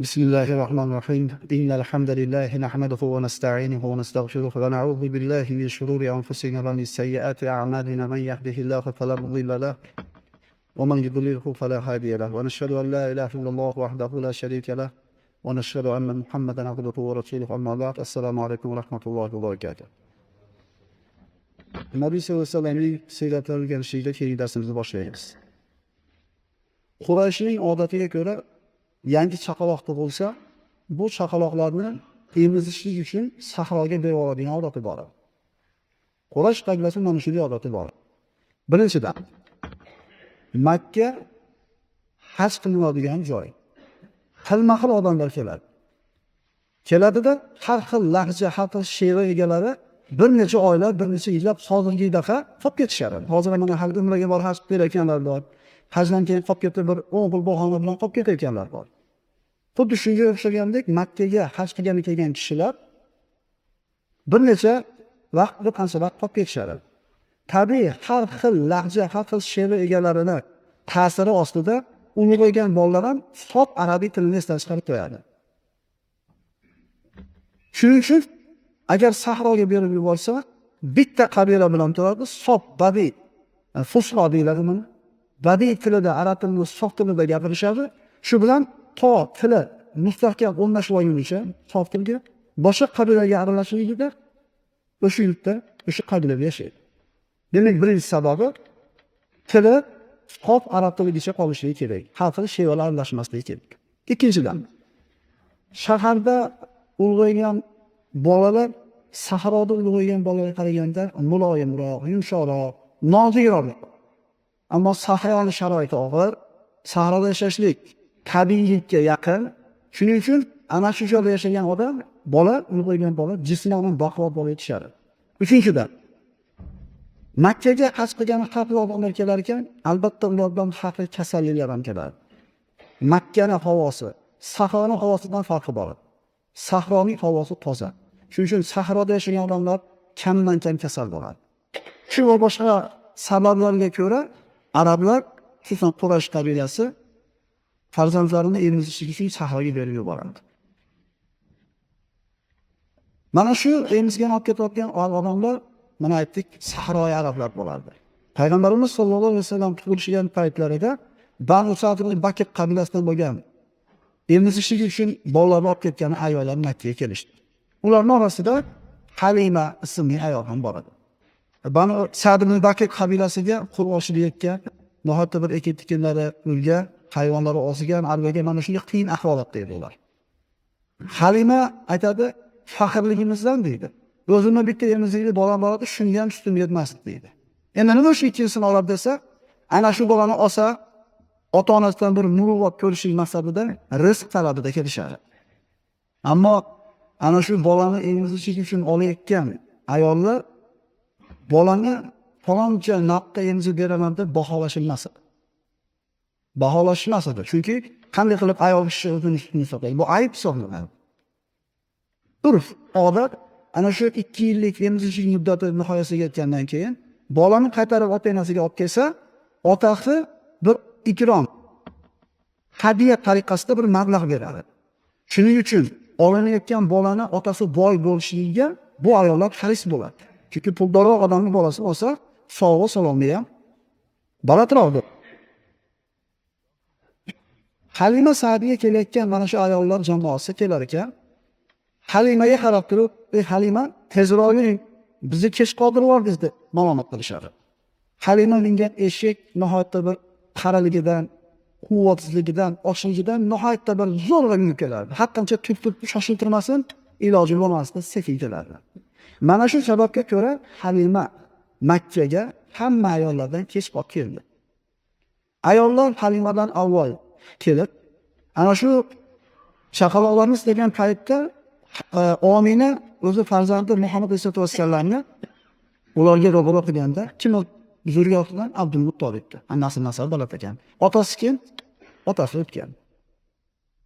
بسم الله الرحمن الرحيم إن الحمد لله نحمده ونستعينه ونستغفره ونعوذ بالله من شرور أنفسنا ومن سيئات أعمالنا من يهده الله فلا مضل له ومن يضلله فلا هادي له ونشهد أن لا إله إلا الله وحده لا شريك له ونشهد أن محمدا عبده ورسوله أما بعد السلام عليكم ورحمة الله وبركاته. Nabiy sallallohu alayhi vasallamning siyratini o'rganishda keyingi darsimizni boshlaymiz. Qurayshning odatiga ko'ra yangi chaqaloq tug'ilsa, bu chaqaloqlarni emizishlik uchun sahroga berib yuboradigan odati bor. Quraysh qabilasining mana shunday odati bor. Birinchidan, Makka haj qilinadigan joy. Xilma-xil odamlar keladi. Keladida har xil lahja, har xil she'ri egalari bir necha oylar, bir necha yillab hozirgidaqa qolib ketishadi. Hozir mana haj umraga borib haj qilayotganlar bor. Hajdan keyin qolib ketib bir o'g'il bahona bilan qolib ketayotganlar bor. Xuddi shunga o'xshagandek Makkaga haj qilgani kelgan kishilar bir necha vaqt, bir qancha vaqt qolib ketishadi. Tabiiy har xil lahja, har xil she'ri egalarini ta'siri ostida ulg'aygan bolalar ham sof arabiy tilini esdan chiqarib qo'yadi. Shuning uchun agar sahroga berib yuborsa, bitta qabila bilan turadi, sof badiy, fusho deyiladi buni. Badiy tilida, arab tilida, sof tilida gapirishadi. Shu bilan to tili mustahkam o'rnashib olgunicha sof tilga boshqa qabilaga aralashishligida o'sha yurtda, o'sha qabilada yashaydi. Demak, birinchi sababi tili sof arab tiligacha qolishligi kerak. Har xil she'rlar aralashmasligi kerak. Ikkinchidan, shaharda ulg'aygan bolalar sahroda ulg'aygan bolalarga qaraganda muloyimroq, yumshoqroq, nozikroq. Ammo sahroning sharoiti og'ir, sahroda yashashlik tabiiylikka yaqin. Shuning uchun ana shu joyda yashagan odam, bola, ulg'aygan bola jismonan baquvvat bo'lib yetishadi. Uchinchidan, Makkaga haj qilgan xavfli odamlar kelar ekan, albatta ulardan xavfli kasalliklar ham keladi. Makkaning havosi sahroning havosidan farqi bor. Sahroning havosi toza. Shuning uchun sahroda yashagan odamlar kamdan kam kasal bo'ladi. Shu va boshqa sabablarga ko'ra arablar, xususan Quraysh qabilasi farzandlarini emizishlik uchun sahroga berib yuboradi. Mana shu emizgan olib ketayotgan odamlar, mana aytdik, sahroy arablar bo'lardi. Payg'ambarimiz sollallohu alayhi vasallam tug'ilgan paytlarida Banu Sa'd ibn Bakr qabilasidan bo'lgan emizishlik uchun bolalarni olib ketgan ayollar Makkaga kelishdi. Ularning orasida Halima ismli ayol ham bor edi. Banu Sa'd ibn Bakr qabilasiga qurg'oqchilikka, nihoyatda bir ekin-tikinlari o'lgan, hayvonlari ozgan, albaga mana shunday qiyin ahvolotda edilar. Halima aytadi, faxrligimizdan deydi. O'zimni bitta emizikli bolam bor edi, shunga ham ustim yetmasdi deydi. Endi nima shu ikkinchisini olib desa, ana shu bolani olsa, ota-onasidan bir muruvvat ko'rishlik maqsadida rizq talabida kelishadi. Ammo ana shu bolani emizishlik uchun olayotgan ayollar bolani faloncha narxda emizib beraman deb baholashilmas edi. Baholashilmas edi. Chunki qanday qilib ayol kishi o'zini ustini sotadi? Bu ayb hisoblanadi. Urf, odat ana shu 2 yillik emizishlik muddati nihoyasiga yetgandan keyin bolani qaytarib ota-onasiga olib kelsa, otasi bir ikrom, hadiya tariqasida bir mablag' beradi. Shuning uchun olinayotgan bolani otasi boy bo'lishligiga bu ayollar haris bo'ladi. Chunki puldorroq odamning bolasi bo'lsa, sog'ga salomli ham balatroqdir. Halima Sa'diga kelayotgan mana shu ayollar jamoasi kelar ekan, Halimaga qarab turib, "Ey Halima, tezroq yuring, bizni kech qoldirib yubordiz" deb malomat qilishadi. Halima mingan eshak nihoyatda bir qaraligidan, quvvatsizligidan, ochligidan nihoyatda bir zo'rg'a minib kelardi. Har qancha turib shoshiltirmasin, iloji bo'lmasdi, sekin kelardi. Mana shu sababga ko'ra Halima Makkaga hamma ayollardan kech qolib keldi. Ayollar Halimadan avval kelib, ana shu chaqaloqlarni istagan paytda Omina o'zi farzandi Muhammad sollallohu alayhi vasallamni ularga ro'baro qilganda, kim zurriyotidan Abdulmuttolibdi. Annasi nasab bola ekan. Otasi kim? Otasi o'tgan.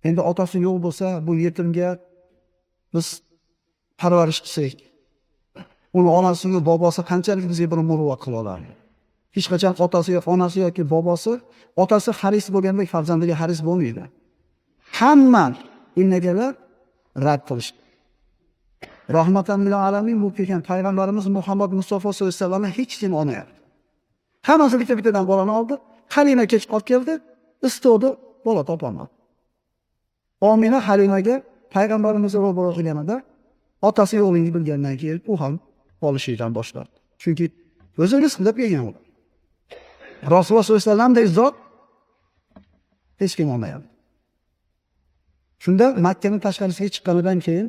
Endi otasi yo'q bo'lsa, bu yetimga biz parvarish qilsak, uni onasi va bobosi qanchalik bizga bir muruvvat qila oladi? Hech qachon otasi yoki onasi yoki bobosi, otasi haris bo'lganda farzandiga haris bo'lmaydi. Hamma innagalar rad qilishdi. Rahmatan lil alamin bu kelgan payg'ambarimiz Muhammad Mustafa sollallohu alayhi vasallamni hech kim olmayapti. Hammasi bitta-bittadan bolani oldi. Halima kech qolib keldi, istodi, bola topolmadi. Omina Halimaga payg'ambarimiz ro'baro qilganida otasi yo'qligini bilgandan keyin u ham olishdan boshladi. Chunki o'zini sinab kelgan u. Rasululloh sollallohu alayhi vasallamdek zot hech kim olmayapti. Shunda Makkaning tashqarisiga chiqqanidan keyin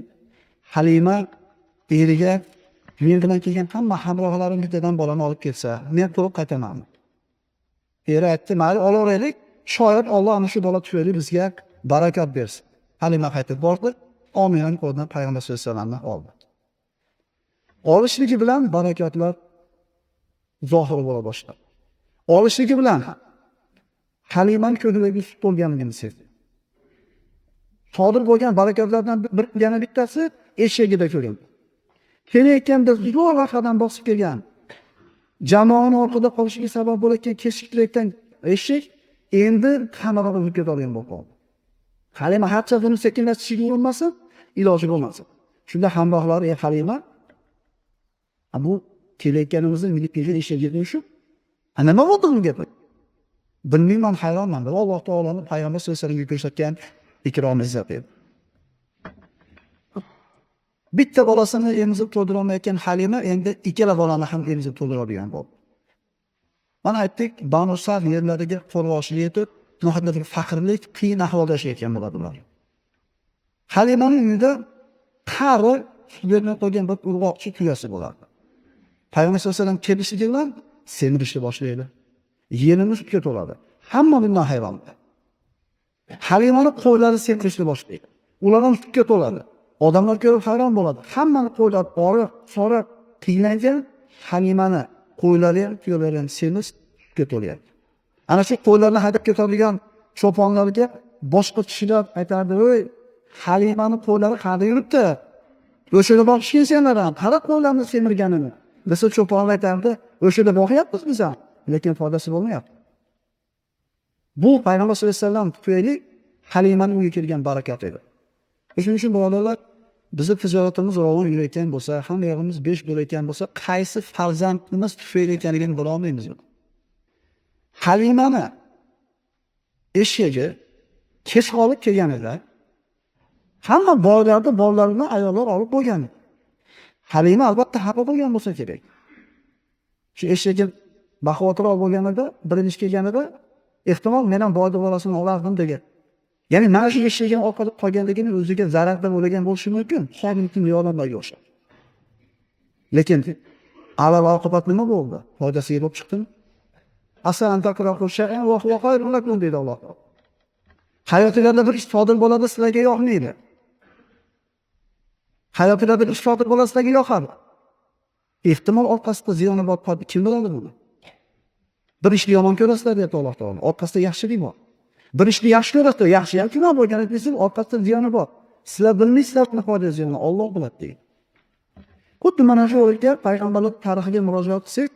Halima eriga men bilan kelgan hamma hamrohlarim bittadan bolani olib kelsa, men to'liq qaytaman. Eri aytdi, "Mayli, olaveraylik. Shoyat Alloh ana shu bola tufayli bizga barakat bersin." Halima qaytib bordi, Ominaning qo'lidan payg'ambar sollallohu alayhi vasallamni oldi. Olishligi bilan barakatlar zohir bo'la boshladi. Olishligi bilan Halimaning ko'ngliga sut bo'lganligini sezdi. Sodir bo'lgan barakatlardan yana bittasi eshagida ko'rindi. Kelayotganda zo'r qadam bosib kelgan, jamoani orqada qolishiga sabab bo'lgan kechiktirayotgan eshak endi hammaga o'tib ketadigan bo'ldi. Halima hatto buni sekinlashtirish urinmasin, iloji bo'lmasin. Shunda hamrohlari Halima, bu kelayotganimizni minib kelgan eshakga shu. Nima bo'ldi bunga? Bilmayman, hayronman. Alloh taoloning payg'ambar sollallohu alayhi vasallamga ko'rsatgan ikrom izzat edi. Bitta bolasini emizib to'ldira olmayotgan Halima endi ikkala bolani ham emizib to'ldiradigan bo'ldi. Mana aytdik, Banu Sa'd yerlariga qo'rg'oshlik yetib, nihoyatda faqirlik, qiyin ahvolda yashayotgan bo'ladilar. Halimaning uyida qari suvga qo'ygan bir urg'oqchi tuyasi bo'lardi. Payg'ambar sollallohu alayhi vasallam kelishiga bilan semirishni boshlaydi. Yerimiz sutga to'ladi. Hamma bundan hayron. Halimani qo'ylari semirishni boshlaydi. Ular ham sutga to'ladi. Odamlar ko'rib hayron bo'ladi. Hammani qo'ylar oriq, soriq, qiynalgan, Halimani qo'ylari ham, tuyalari ham sutga to'lyapti. Ana shu qo'ylarni haydab ketadigan cho'ponlarga boshqa kishilar aytardi, "Voy, Halimani qo'ylari qayerda yuribdi? O'shada boqishgan senlar ham, qara qo'ylarni semirganini." Biz cho'ponlar aytardi, "O'shada boqyapmiz biz ham, lekin foydasi bo'lmayapti." Bu payg'ambar sollallohu alayhi vasallam tufayli Halimaning uyiga kelgan barakat edi. Shuning uchun birodarlar, bizni tijoratimiz rivoj yurayotgan bo'lsa, hamma yerimiz besh bo'layotgan bo'lsa, qaysi farzandimiz tufayli ekanligini bila olmaymiz. Halimani eshagi kech olib kelganida hamma bolalarini ayollar olib bo'lgan. Halima albatta xafa bo'lgan bo'lsa kerak. Shu eshagi baquvvatroq bo'lganida, birinchi kelganida ehtimol men ham boylik bolasini olardim degan. Ya'ni mana shu eshagini orqada qolganligini o'ziga zarardan o'lagan bo'lishi mumkin. Hamma yolonlarga o'xshab. Lekin avval oqibat nima bo'ldi? Foydasiga bo'lib chiqdimi? Asan taqroqu shay'an va huwa khayrun lakum deydi Alloh. Hayotingizda bir ish sodir bo'ladi, sizlarga yoqmaydi. Hayotingizda bir ish sodir bo'ladi, sizlarga yoqadi. Ehtimol orqasida ziyoni bor, kim biladi buni? Bir ishni yomon ko'rasizlar deb Alloh taolo. Orqasida yaxshilik bor. Bir ishni yaxshi ko'rasizlar, yaxshi ham gunoh bo'lganini bilsiz, orqasida ziyoni bor. Sizlar bilmaysizlar buni foydasi ziyoni, Alloh biladi deydi. Xuddi mana shu o'rinda payg'ambarlik tarixiga murojaat qilsak,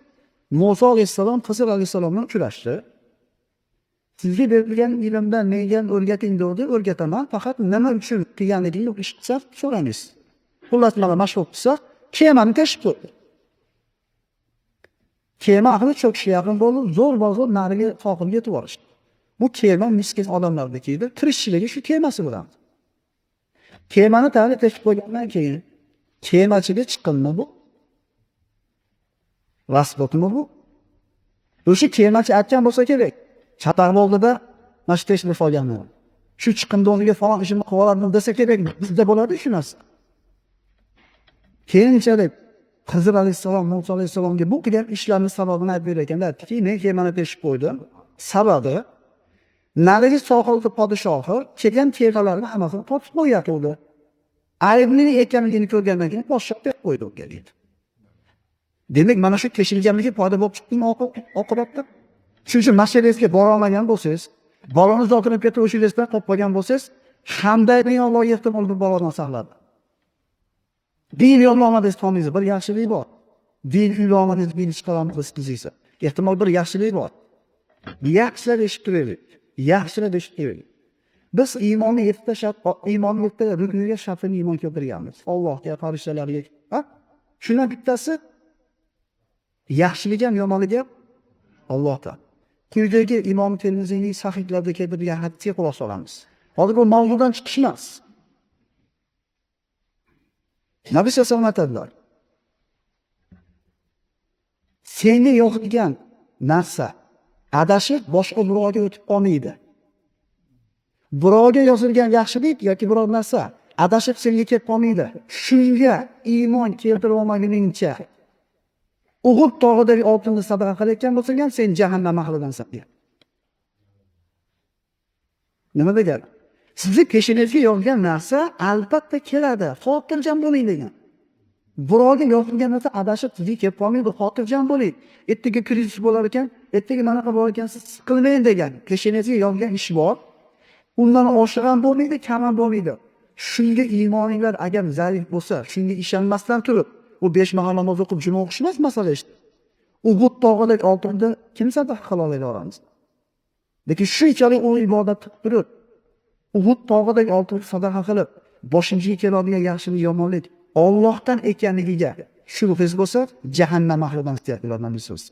Musa alayhissalom Xizr alayhissalom bilan uchrashdi. Sizga berilgan ilmdan menga o'rgating dedi, o'rgataman, faqat nima uchun qilganligingni eshitsa so'rangiz. Xullas mana mashhur qilsa, kemani tashib qo'ydi. Kema ahli cho'kishga yaqin bo'ldi, zo'r nariga sohilga yetib borishdi. Bu kema miskin odamlardagi edi, tirikchiligi shu kemasi bilan. Kemani tag'in tashib qo'ygandan keyin kemachiga chiqqanmi bu? Rasbotmi bu? O'sha kemachi aytgan bo'lsa kerak. Chataq bo'ldida mana tashib qolganmi? Shu chiqindi o'rniga falon ishimni qilib olardim desa kerak. Bizda bo'ladi shu narsa. Keyinchalik Xizr alayhissalom Musa alayhissalomga bu qilgan ishlarni sababini aytib berganlar aytdiki, men kemani teshib qo'ydim. Sababi narigi sohilda podshohi kelgan kemalarni hammasini topib qo'yadi. Aybli ekanligini ko'rgandan keyin podshoh deb qo'ydi unga deydi. Demak, mana shu teshilganligi foyda bo'lib chiqdimi oqibatda? Shuning uchun masjidga bora olmagan bo'lsangiz, bolani o'qib ketib o'sha yerdan topib qolgan bo'lsangiz, hamdayning Alloh ehtimol bu boladan saqladi. Din yo'llanmadingiz to'g'ringiz, bir yaxshilik bor. Din yo'llanmadingiz, bil chiqaramiz qizdingizsa. Ehtimol bir yaxshilik bor. Yaxshilar eshitib turaylik. Yaxshilar eshitib turaylik. Biz iymonni yettita shart, iymonni yettita rukniga shartini iymon keltirganmiz. Allohga, farishtalarga. Ha? Shundan bittasi yaxshilik ham, yomonlik ham Allohdan. Quyidagi Imom Termiziyning sahihlarida keltirilgan hadisga quloq solamiz. Hozir bu mavzudan chiqish emas. Nabiy sollallohu alayhi vasallam aytadilar: senga yoqadigan narsa adashib boshqa birovga o'tib qolmaydi. Birovga yozilgan yaxshilik yoki biror narsa adashib senga kelib qolmaydi. Shunga iymon keltirib olmaguningcha Uhud tog'idagi oltinni sadaqa qilayotgan bo'lsang ham sen jahannam ahlidansan degan. Nima degani? Sizni peshinangizga yozgan narsa albatta keladi. Xotirjam bo'ling degan. Birovga yozilgan narsa adashib sizga kelib qolmaydi. Xotirjam bo'ling. Ertaga krizis bo'lar ekan, ertaga manaqa bo'lar ekan, siz siqilmang degan. Peshinangizga yozgan ish bor. Undan oshiq ham bo'lmaydi, kam ham bo'lmaydi. Shunga iymoninglar agar zaif bo'lsa, shunga ishonmasdan turib, u 5 mahal namoz o'qib juma o'qish emas masala ishda. Uhud tog'idagi oltinni kim sadaqa qila oladi oramizda? Lekin shunchalik u ibodat qilib turib, Uhud tog'idagi oltinni sadaqa qilib, boshingizga keladigan yaxshilik, yomonlik Allohdan ekanligiga shubhangiz bo'lsa, jahannam ahlidan istayotganlardan birisiz.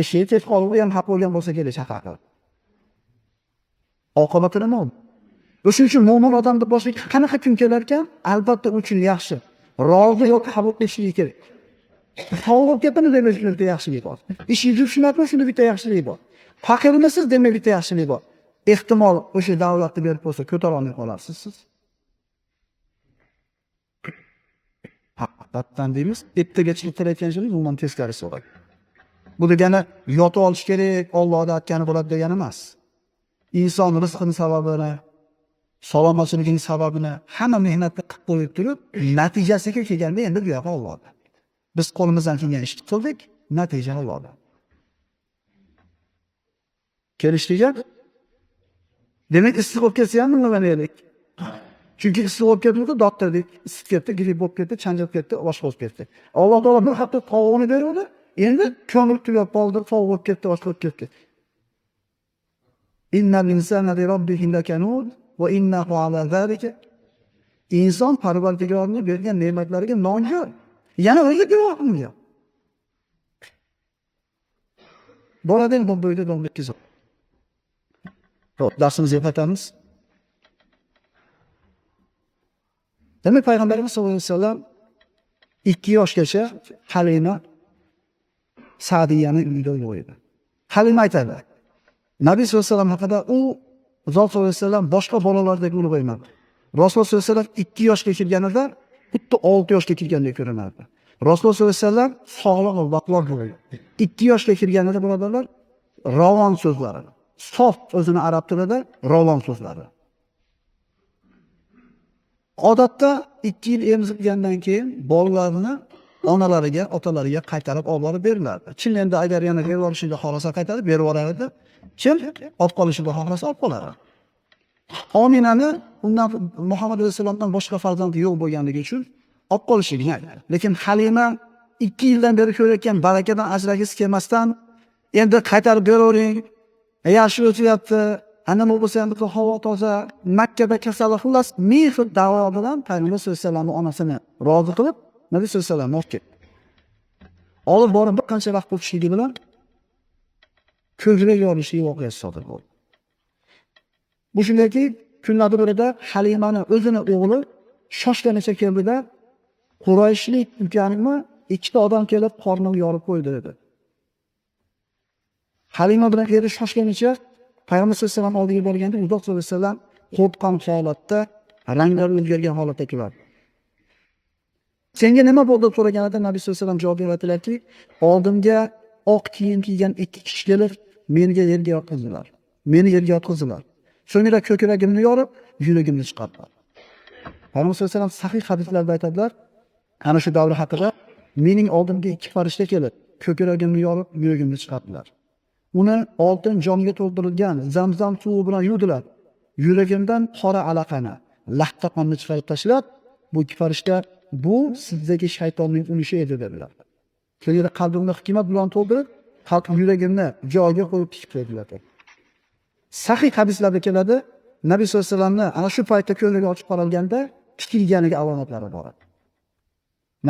Eshit qolib ham haq bo'lgan bo'lsa kerak chaqiradi. Oqibati nima bo'ldi? O'shuning uchun mo'min odamning boshiga qanaqa kun kelar ekan, albatta u uchun yaxshi. Rozi yoki qabul qilishligi kerak. Sog'liq gapini demak shunda yaxshilik bor. Ishingiz tushunadimi? Shunda bitta yaxshilik bor. Faqirmisiz demak bitta yaxshilik bor. Ehtimol o'sha davlatni berib qo'ysa ko'tara olmay qolasiz siz. Haqiqatdan deymiz, ertagacha kelayotgan ishimiz umuman teskarisi bo'ladi. Bu degani yotib olish kerak, Allohning aytgani bo'ladi degani emas. Inson rizqining sababini, salomatligining sababini hamma mehnatni qilib qo'yib turib, natijasiga kelganda endi bu yo'q Allohda. Biz qo'limizdan kelgan ishni qildik, natija Allohda. Kelishdik-a? Demak, issiq bo'lib ketsa ham nima deylik? Chunki issiq bo'lib ketdi, doktordik, isib ketdi, gripp bo'lib ketdi, chanjab ketdi, boshqa bo'lib ketdi. Alloh taolo bir hafta tovuqni berdi, endi ko'ngil tugab qoldi, tovuq bo'lib ketdi, boshqa bo'lib ketdi. Innal insana li robbihi lakanud va innahu ala zalika. Inson Parvardigorning bergan ne'matlariga nonkor. Yana o'zi guvoh qilmaydi. Boradan bu bo'yda davom etkazib. Xo'p, darsimizga qaytamiz. Demak, Payg'ambarimiz sollallohu alayhi vasallam 2 yoshgacha Halima Sa'diyaning uyida bo'ldi. Halima aytadi: Nabiy sollallohu alayhi vasallam haqida u Zot sollallohu alayhi vasallam boshqa bolalardek ulug' emas. Rasululloh sollallohu alayhi vasallam 2 yoshga kirganida xuddi 6 yoshga kirgandek ko'rinardi. Rasululloh sollallohu alayhi vasallam sog'lom va baquvvat bo'ldi. 2 yoshga kirganida birodarlar ravon so'zlari, sof o'zini arab tilida ravon so'zlari. Odatda 2 yil emzirgandan keyin bolalarni onalariga, otalariga qaytarib olib borib beriladi. Chinlenda agar yana berib olishni xohlasa qaytarib berib yuboradi. Kim olib qolishni xohlasa olib qoladi. Ominani undan Muhammad alayhisolamdan boshqa farzandi yo'q bo'lganligi uchun olib qolishni aytadi. Lekin Halima 2 yildan beri ko'rayotgan barakadan ajragisi kelmasdan endi qaytarib beravering. Yaxshi o'tyapti. Ana bo'lsa ham bu havo toza, Makkada kasallik xullas mehr da'vo bilan Payg'ambar sollallohu alayhi vasallamning onasini rozi qilib, Nabiy sollallohu alayhi vasallam olib ketdi. Olib borib bir qancha vaqt o'tishligi bilan ko'zga yorishlik voqeasi sodir bo'ldi. Bu shundaki, kunlardan birida Halimani o'zini o'g'li shoshganicha keldida Qurayshlik ukanimi 2 ta odam kelib qornini yorib qo'ydi dedi. Halima bilan eri shoshganicha Payg'ambar sollallohu alayhi vasallam oldiga borganda Rasululloh sollallohu alayhi vasallam qo'rqqan holatda, ranglari o'zgargan holatda keladi. Senga nima bo'ldi so'raganida Nabiy sollallohu alayhi vasallam javob berdilarki, oldimga oq kiyim kiygan 2 kishi kelib, menga yerga yotqizdilar. Meni yerga yotqizdilar. So'ngra ko'kragimni yorib, yuragimni chiqardilar. Payg'ambar sollallohu alayhi vasallam sahih hadislarda aytadilar, ana shu davr haqida mening oldimga 2 farishta kelib, ko'kragimni yorib, yuragimni chiqardilar. Uni oltin jomga to'ldirilgan Zamzam suvi bilan yuvdilar. Yuragimdan qora alaqani, lahta qonni chiqarib tashlab, bu 2 farishta bu sizdagi shaytonning ulushi edi dedilar. So'ngra qalbimni hikmat bilan to'ldirib, qalb yuragimni joyiga qo'yib tikib qo'ydilar. Sahih hadislarda keladi, Nabiy sollallohu alayhi vasallamni ana shu paytda ko'ngligi ochib qolganda tikilganiga alomatlari bor.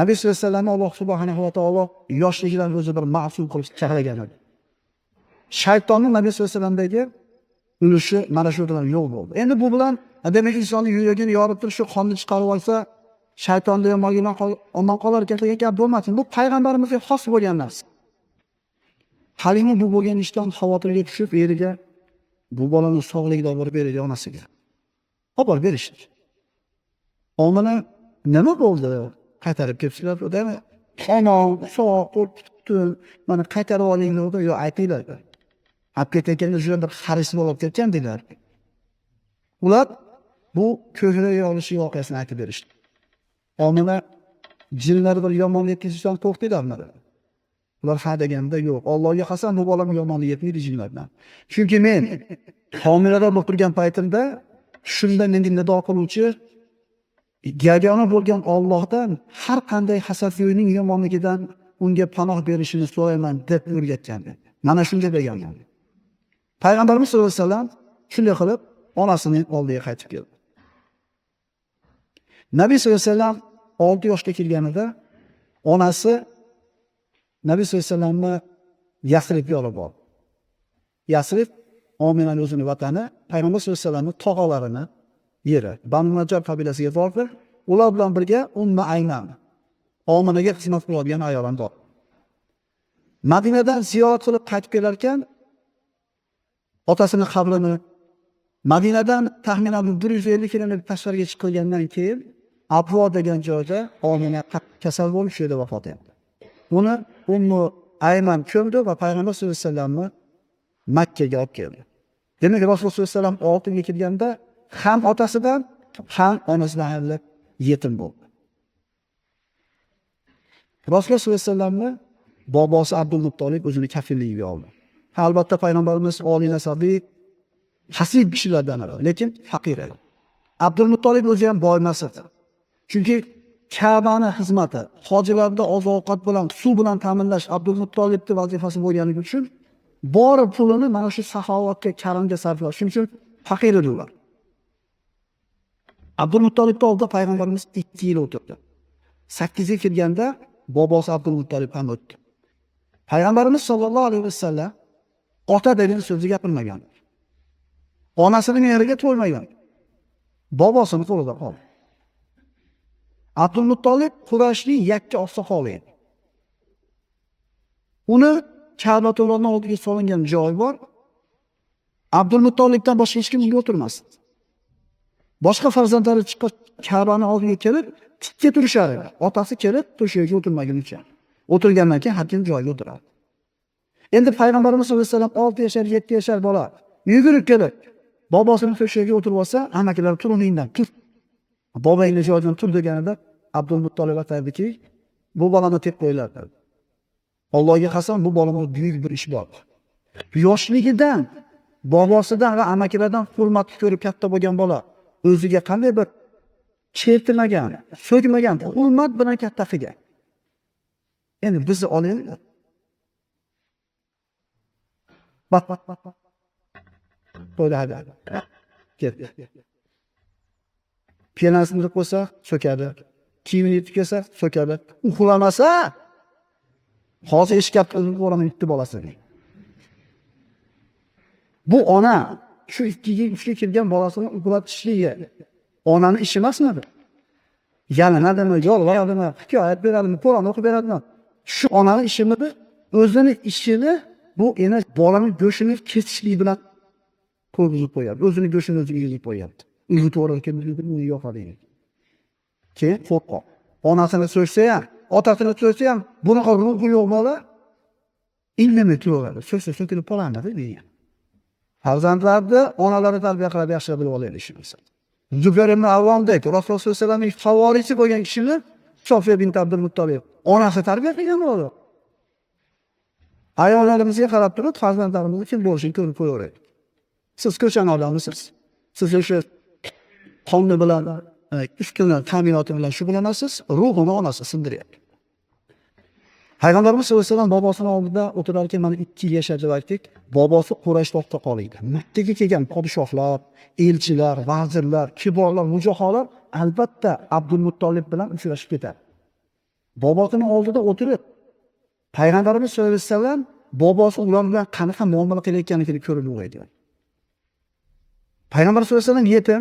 Nabiy sollallohu alayhi vasallamni Alloh subhanahu va taolo yoshligidan o'zi bir ma'sum qilib chaqirgan edi. Shaytonning Nabiy sollallohu alayhi vasallamdagi ulushi mana shu bilan yo'q bo'ldi. Endi bu bilan demak insonning yuragini yorib turib shu qonni chiqarib olsa, shaytonning yomonligidan ondan qolar ekan degan gap bo'lmasin. Bu payg'ambarimizga xos bo'lgan narsa. Halima bu bo'lgan ishdan xavotirga tushib, eriga bu bolani sog'ligida olib berdi onasiga. Olib berishdi. Omana nima bo'ldi? Qaytarib kelibsizlar, o'dami? Ana, sog' qo'rqitdim, mana qaytarib oling dedi, yo aytinglar. Olib ketayotganda juda bir xaris bo'lib ketgan dedilar. Ular bu ko'krak yog'lishi voqeasini aytib berishdi. Omana jinlar bir yomonlik yetkazishdan qo'rqdilarmi? Ular ha deganda yo'q. Allohga qasam bu bolam yomonlik yetmaydi jinlardan. Chunki men homilador bo'lib turgan paytimda shunda menga nido qiluvchi yagona bo'lgan Allohdan har qanday hasadgo'yning yomonligidan unga panoh berishini so'rayman deb o'rgatgandi. Mana shunday degan. Payg'ambarimiz sollallohu alayhi vasallam shunday qilib onasining oldiga qaytib keldi. Nabiy sollallohu alayhi vasallam 6 yoshga kelganida onasi Nabiy sollallohu alayhi vasallamni Yasribga olib bordi. Yasrib Ominaning o'zining vatani, Payg'ambar sollallohu alayhi vasallamning tog'alarini yeri. Banu Najjar qabilasiga bordi. Ular bilan birga Ummu Ayman, Ominaga xizmat qiladigan ayol ham bor. Madinadan ziyorat qilib qaytib kelar ekan, otasining qabrini Madinadan taxminan 150 kilometr tashqariga chiqilgandan keyin Abvo degan joyda Omina kasal bo'lib shu yerda vafot etdi. Uni Ummu Ayman ko'mdi va Payg'ambar sollallohu alayhi vasallamni Makka ga olib keldi. Demak, Rasululloh sollallohu alayhi vasallam oltinga kirganda ham otasidan, ham onasidan ayrilib yetim bo'ldi. Rasululloh sollallohu alayhi vasallamni bobosi Abdul Muttolib o'zini kafilligiga oldi. Albatta payg'ambarimiz oliy nasabli hasib kishilardan edi, lekin faqir edi. Abdul Muttolib o'zi ham boy emas edi. Chunki Ka'bani xizmati, hojilarda oziq-ovqat bilan, suv bilan ta'minlash Abdul Muttolibning vazifasi bo'lganligi uchun bor pulini mana shu saxovatga, karamga sarflash uchun faqir edi ular. Abdul Muttolibning oldida payg'ambarimiz 2 yil o'tirdi. 8 ga kirganda bobosi Abdul Muttolib ham o'tdi. Payg'ambarimiz sollallohu alayhi vasallam ota degan so'zni gapirmagan. Onasining yeriga to'ymagan. Bobosining qo'lida qoldi. Abdul Muttolib Qurayshning yakka oqsoqoli edi. Uni Ka'batullohning oldiga solingan joy bor. Abdul Muttolibdan boshqa hech kim unga o'tirmasdi. Boshqa farzandlari chiqib Ka'baning oldiga kelib, tikka turishar edi. Otasi kelib to'shagiga o'tirmagunicha. O'tirgandan keyin har kim joyiga o'tiradi. Endi payg'ambarimiz sollallohu alayhi vasallam 6 yashar, 7 yashar bola yugurib kelib, bobosining to'shagiga o'tirib olsa, amakilar turuningdan tur. Bobangni joyidan tur deganida Abdul Muttolib aytadiki, bu bolani tep qo'ylar dedi. Allohga qasam bu bolamda buyuk bir ish bor. Yoshligidan, bobosidan va amakilardan hurmat ko'rib katta bo'lgan bola o'ziga qanday bir chertilmagan, so'kmagan hurmat bilan katta qilgan. Endi bizni olaylik. Bak. Böyle hadi. Gel. Piyanasini qo'ysa, so'kadi. Kiyimini yetib kelsa, so'kadi. Uxlamasa, hozir eshikab o'raman itti bolasi. Bu ona shu 2 ga 3 ga kirgan bolasini uxlatishligi onaning ishi emasmi? Yalanadimi, yolg'onadimi, hikoyat beradimi, Qur'on o'qib beradimi? Shu onaning ishimi, o'zining ishini bu endi bolaning go'shini kesishlik bilan qo'yib qo'yadi. O'zining go'shini o'zi yeyib qo'yadi. Uyi to'g'ri kelmaydi, yo'qadi. Keyin qo'rqoq. Onasini so'ysa ham, otasini so'ysa ham bunaqa ruhi yo'q bola indamay turaveradi. So'ysa so'kilib qoladi degan. Farzandlarni onalari tarbiya qilib yaxshi bilib olaylik ishimiz. Zubayr ibn Avvomdek Rasululloh sollallohu alayhi vasallamning favorisi bo'lgan kishini Sofiya bint Abdul Muttolib onasi tarbiya qilgan bo'ladi. Ayollarimizga qarab turib, farzandlarimizni kim bo'lishini ko'rib qo'yaveraylik. Siz ko'chani odamisiz. Siz o'sha qonni bilan, uskunalar ta'minoti bilan shug'ullanasiz, ruhini onasi sindiryapti. Payg'ambarimiz sollallohu alayhi vasallam bobosini oldida o'tirar ekan, mana 2 yil yashadi deb aytdik. Bobosi Quraysh to'xta qolgan. Makkaga kelgan podshohlar, elchilar, vazirlar, kiborlar, mujohidlar albatta Abdul Muttolib bilan uchrashib ketadi. Bobosining oldida o'tirib, Payg'ambarimiz sollallohu alayhi vasallam bobosi ular bilan qanaqa muomala qilayotganligini ko'rib o'g'aydi. Payg'ambar sollallohu alayhi vasallam yetim,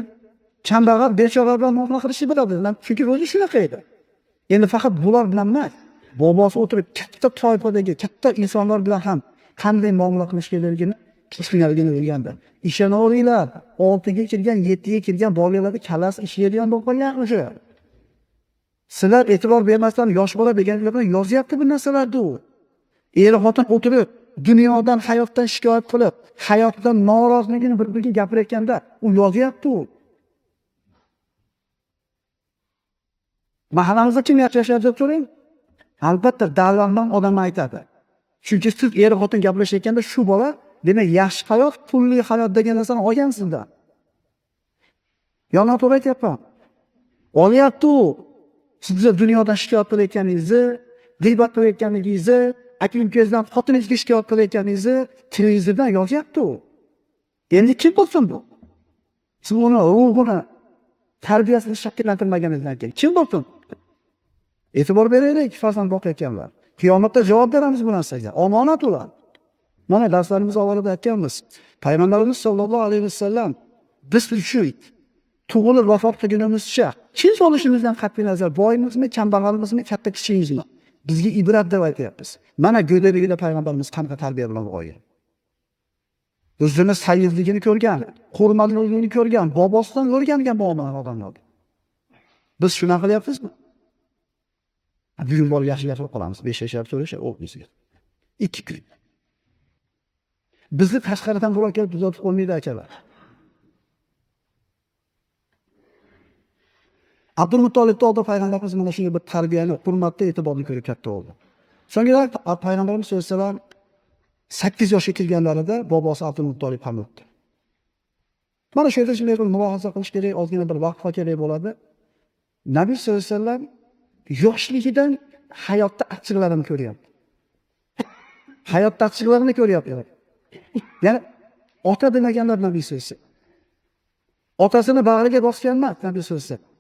kambag'al, bechora bilan muomala qilishni biladi. Chunki o'zi shunaqa edi. Endi faqat bular bilan emas, bobosi o'tirib katta toifadagi katta insonlar bilan ham qanday muomala qilish kerakligini tushunganligini o'rgandi. Ishonaveringlar, 6ga kirgan, 7ga kirgan bolalarning kallasi ishlaydigan bo'lib qolgan o'sha. Sizlar e'tibor bermasdan yosh bola deganlar bilan yozyapti bu narsalarni u. Er-xotin o'tirib, dunyodan, hayotdan shikoyat qilib, hayotdan noroziligini bir-biriga gapirayotganda u yozyapti u. Mahallamizda kim yaxshi yashayapti deb so'rang. Albatta davlatdan odam aytadi. Chunki siz er-xotin gaplashayotganda shu bola, demak yaxshi hayot, pulli hayot degan narsani olgansizda. Yolg'on to'g'ri aytyapman. Olyapti u. Siz dunyodan shikoyat qilayotganingizni, g'iybat qilayotganingizni, aka-ukangizdan xotiningizga shikoyat qilayotganingizni televizordan yozyapti u. Endi kim bo'lsin bu? Siz uni ruhini, tarbiyasini shakllantirmaganingizdan keyin kim bo'lsin? E'tibor beraylik, farzand boqayotganlar. Qiyomatda javob beramiz bu narsaga. Omonat ular. Mana darslarimiz avvalida aytganmiz. Payg'ambarimiz sollallohu alayhi vasallam biz uchun tug'ilib vafot qilganimizcha kim solishimizdan qat'iy nazar, boyimizmi, kambag'alimizmi, katta kichigimizmi bizga ibrat deb aytyapmiz. Mana go'daligida payg'ambarimiz qanaqa tarbiya bilan bo'lgan. O'zini sayyidligini ko'rgan, hurmatliligini ko'rgan, bobosidan o'rgangan bu odamlar. Biz shuna qilyapmizmi? Bugun bor yaxshi gapirib qolamiz. 5 yashar so'rasha, o bizga. 2 kun. Bizni tashqaridan birov kelib tuzatib qo'ymaydi akalar. Abdul Muttolibning oldi payg'ambarimiz mana shunday bir tarbiyani, hurmatni, e'tiborni ko'rib katta bo'ldi. So'ngra payg'ambarimiz sollallohu alayhi vasallam 8 yoshga kirganlarida bobosi Abdul Muttolib ham o'tdi. Mana shu yerda shunday bir mulohaza qilish kerak, ozgina bir vaqt kerak bo'ladi. Nabiy sollallohu alayhi vasallam yoshligidan hayotda achchiqlarini ko'ryapti. Hayotda achchiqlarini ko'ryapti. Ya'ni ota demaganlar Nabiy sollallohu alayhi vasallam. Otasini bag'riga bosgan emas Nabiy sollallohu alayhi vasallam.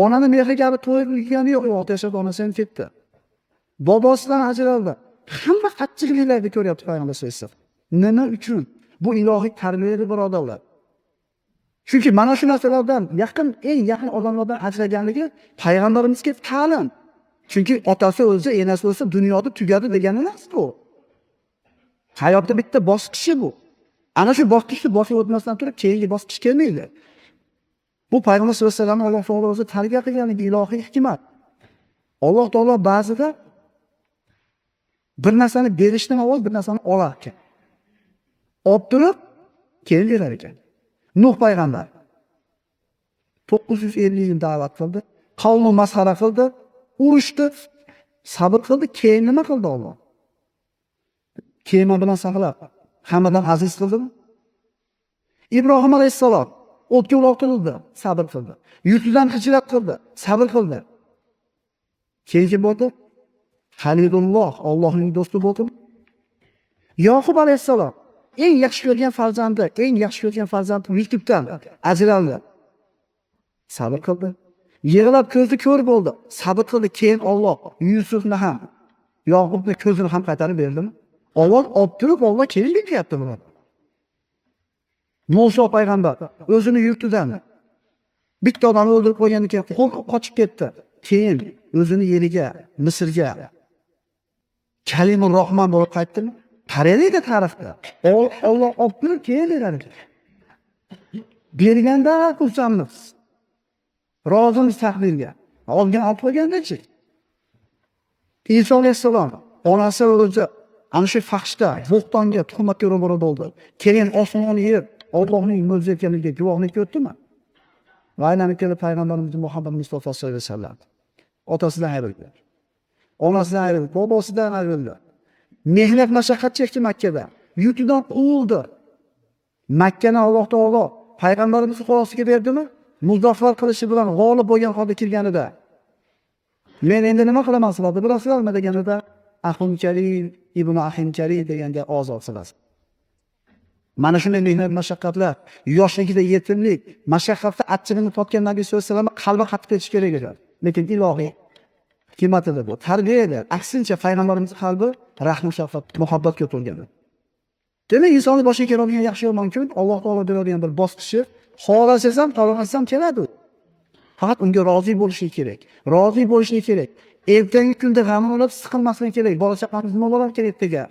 Onani mehriga to'yilgani yo'q, ota yashab onasidan ketdi. Bobosidan ajraldi. Hamma qattiqliklarni ko'ryapti payg'ambar sollallohu alayhi vasallam. Nima uchun? Bu ilohiy tarbiyadir birodarlar. Chunki mana shu narsalardan eng yaqin odamlardan ajraganligi payg'ambarimizga ta'lim. Chunki otasi o'zi, enasi o'zi dunyoda tugadi degani emas bu. Hayotda bitta bosqichi bu. Ana shu bosqichni bosib o'tmasdan turib keyingi bosqich kelmaydi. Bu payg'ambar sollallohu alayhi vasallam Alloh taolo o'zi tarbiya qilganligi ilohiy hikmat. Alloh taolo ba'zida bir narsani berishdan avval bir narsani olar ekan. Olib turib keyin berar ekan. Nuh payg'ambar 950 yil da'vat qildi, qavmni masxara qildi, urushdi, sabr qildi, keyin nima qildi Alloh? Kema bilan saqlab, hammadan aziz qildimi? Ibrohim alayhissalom o'tga uloqtirildi, sabr qildi. Yurtidan hijrat qildi, sabr qildi. Keyin bo'ldi? Halilulloh, Allohning do'sti bo'ldi. Yoqub alayhissalom eng yaxshi ko'rgan farzandi Yusufdan ajraldi. Sabr qildi. Yig'lab ko'zi ko'r bo'ldi. Sabr qildi. Keyin Alloh Yusufni ham, Yoqubni ko'zini ham qaytarib berdimi? Alloh olib turib, Alloh keyin beryapti buni. Musa payg'ambar o'zini yurtidan bitta odamni o'ldirib qo'ygandan keyin qo'rqib qochib ketdi. Keyin o'zini yeriga, Misrga Kalimur Rahmon bo'lib qaytdimi? Qaraylik tarixda. Alloh olib turib keyin beradi. Berganda xursandmiz. Rozimiz taqdirga. Olgan olib qo'ygandachi? Iso alayhissalom onasi o'zi ana shu fahshda, bo'xtonga, tuhmatga ro'baro bo'ldi. Keyin osmon yer Allohning mo'jiza ekanligiga guvohlik ko'rdimi? Va aylanib kelib payg'ambarimiz Muhammad Mustafa sollallohu alayhi vasallam otasidan ayrildi. Onasidan ayrildi, bobosidan ayrildi. Mehnat mashaqqat chekdi Makkada. Yurtidan quvildi. Makkani Alloh taolo payg'ambarimiz xolosiga berdimi? Muzaffar qilishi bilan g'olib bo'lgan holda kirganida Men endi nima qilaman sizlarni bilasizlarmi deganida Ahim Karim, Ibn Ahim Karim deganga ozod silasiz. Mana shunday mehnat mashaqqatlar, yoshligida yetimlik, mashaqqatda achchig'ini totgan Nabiy sollallohu alayhi vasallam qalbi qattiq ketish kerak edi. Lekin ilohiy hikmatida bu tarbiya. Aksincha payg'ambarimiz qalbi rahm, shafqat, muhabbatga to'lgan. Demak, insonni boshiga keladigan yaxshi yomon kun Alloh taolo beradigan bir bosqichi, xohlasangiz ham, xohlamasangiz ham keladi. Faqat unga rozi bo'lish kerak. Rozi bo'lish kerak. Ertangi kunda g'am olib siqilmaslik kerak. Bola chaqamiz nima bo'lar kerak degan.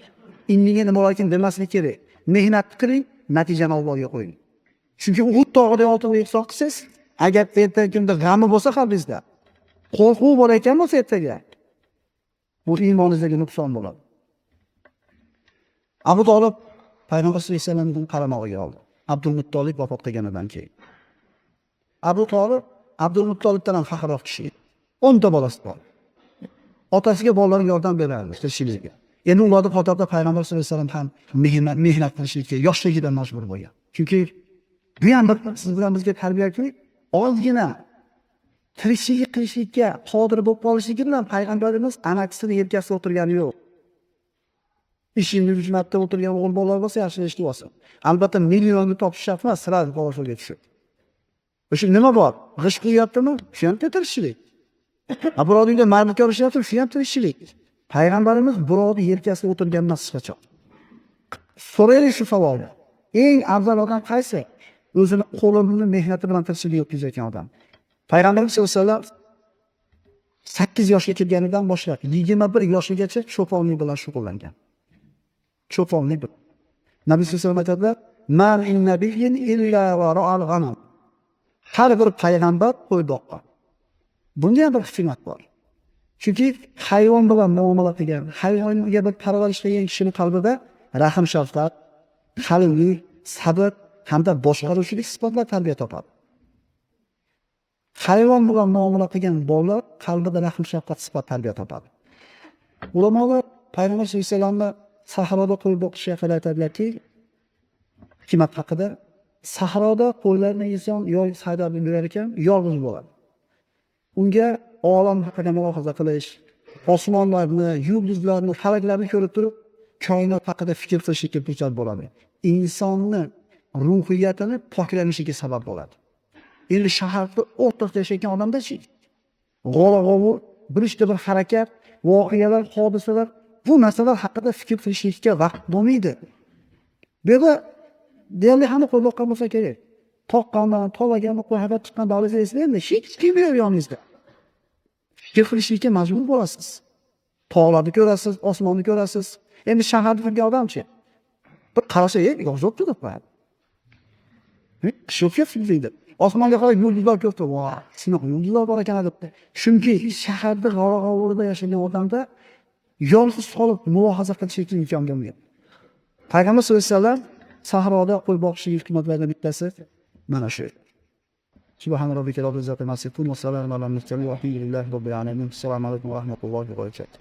Indinga nima bo'lar ekan demaslik kerak. Mehnat qiling, natijani Allohga qo'ying. Chunki u tog'da oltin hisob qilsangiz, agar ertangi kunda g'ami bo'lsa qalbingizda, qo'rquv bo'layotgan bo'lsa ertaga, bu iymoningizdagi nuqson bo'ladi. Abu Talib Payg'ambar sollallohu alayhi vasallamning qaramog'iga oldi. Abdul Muttolib vafot qilganidan keyin. Abu Talib Abdul Muttolibdan ham faxrroq kishi edi. 10 ta bolasi bor. Otasiga bolalar yordam berardi, tirikchilikka. Endi ularni xotirda Payg'ambar sollallohu alayhi vasallam ham mehnat qilishga yoshligidan majbur bo'lgan. Chunki bu ham siz bilan bizga tarbiyaki ozgina tirikchilik qilishga qodir bo'lib qolishligi bilan Payg'ambarimiz amakisini yelkasida o'tirgani yo'q. Ishini yurishmatda o'tirgan o'g'il bolalar bo'lsa yaxshi eshitib olsin. Albatta millionni topish shart emas, sira qo'rqishga tushib. O'sha nima bor? G'ish qilyaptimi? Shu ham tirikchilik. Birodingda marmut ko'rishyapti, shu ham tirikchilik. Payg'ambarimiz birovni yelkasida o'tirgan emas hech qachon. So'raylik shu savolni. Eng afzal odam qaysi? O'zini qo'lini mehnati bilan tirikchilik o'tkazayotgan odam. Payg'ambarimiz sollallohu alayhi vasallam 8 yoshga kirganidan boshlab 21 yoshgacha cho'ponlik bilan shug'ullangan. Cho'ponlik. Nabiy sollallohu alayhi vasallam aytadilar: "Man innabiyyin illa va ra'al ghanam." Har bir payg'ambar qo'y boqqan. Bunda ham bir hikmat bor. Chunki hayvon bilan muomala qilgan, hayvonga bir parvarish qilgan kishining qalbida rahm, shafqat, halimlik, sabr hamda boshqaruvchilik sifatlar tarbiya topadi. Hayvon bilan muomala qilgan bolalar qalbida rahm, shafqat sifat tarbiya topadi. Ulamolar Payg'ambar sollallohu alayhi vasallamni sahroda qo'y boqish haqida aytadilarki, hikmat haqida sahroda qo'ylarni inson yo'l haydab yurar ekan, yolg'iz bo'ladi. Unga olam haqida mulohaza qilish, osmonlarni, yulduzlarni, falaklarni ko'rib turib, koinot haqida fikr qilishga imkon bo'ladi. Insonni ruhiyatini poklanishiga sabab bo'ladi. Endi shaharda o'rtada yashayotgan odamda-chi, g'ola-g'ovur, bir harakat, voqealar, hodisalar, bu narsalar haqida fikr qilishga vaqt bo'lmaydi. Bu yerda deyarli hamma qo'y boqqan bo'lsa kerak. Toqqandan, tolagandan qo'y haydab chiqqan davlatingiz endi hech kim yo'q yoningizda. Fikr qilishga majbur bo'lasiz. Tog'larni ko'rasiz, osmonni ko'rasiz. Endi shaharda yurgan odamchi, bir qarasa, yozib turibdi. Shunga fikr osmonga qarab yulduzlar ko'rdi. Voy, shunaqa yulduzlar bor ekan debdi. Chunki shaharda g'ala-g'ovurda yashagan odamda yolg'iz qolib mulohaza qilishga imkon bo'lmaydi. Payg'ambar sollallohu alayhi vasallam sahroda qo'y boqishning hikmatlaridan bittasi mana shu. Subhana robbika robbil izzati amma yasifun va salamun alal mursalin va alhamdulillahi robbil alamin. Assalomu alaykum va rahmatullohi va barakatuh.